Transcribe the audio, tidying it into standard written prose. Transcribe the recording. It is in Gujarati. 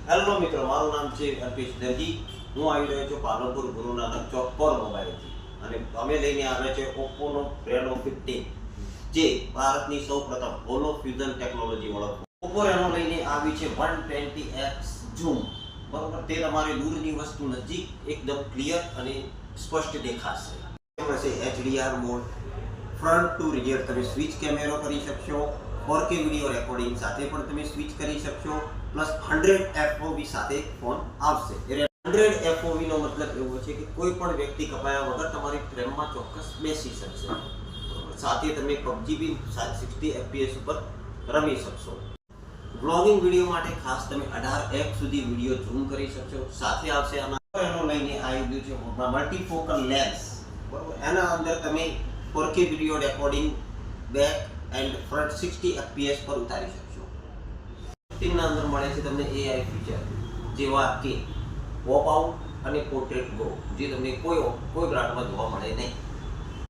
હેલો મિત્રો, મારું નામ છે અલ્પેશ દરજી. હું આવી રહ્યો છું પાલનપુર ગુરુ નાનક ચોક પર મોબાઈલથી, અને અમે લઈને આવ્યા છે ઓપ્પોનો રેનો 15, જે ભારતની સૌપ્રથમ હોલો ફ્યુઝન ટેકનોલોજી વાળો ઓપ્પો રેનો લઈને આવી છે 120x ઝૂમ. બરોબર, તે તમારી દૂરની વસ્તુ નજીક એકદમ ક્લિયર અને સ્પષ્ટ દેખાશે. એમાં છે HDR mode, front to rear તમે સ્વિચ કેમેરો કરી શકશો, 4K વિડિયો રેકોર્ડિંગ સાથે પણ તમે સ્વિચ કરી શકશો, પ્લસ 100 FOV સાથે ફોન આવશે. 100 FOV નો મતલબ એવો છે કે કોઈ પણ વ્યક્તિ કપાયા વગર તમારી ફ્રેમમાં ચોક્કસ બેસી શકશે. સાથે તમે PUBG બી 60 FPS ઉપર રમી શકશો. બ્લોગિંગ વિડિયો માટે ખાસ તમે 18x સુધી વિડિયો ઝૂમ કરી શકશો. સાથે આવશે એનો લઈને આવી ગયું છે મલ્ટીફોકલ લેન્સ. બરોબર, એના અંદર તમે 4K video recording back and front 60 FPS પર ઉતારી શકશો. ના અંદર મળે છે તમને AI ફીચર, જેવા કે પોપ આઉટ અને પોર્ટ્રેટ ગો, જે તમને કોઈ બ્રાન્ડમાં જોવા મળે નહીં.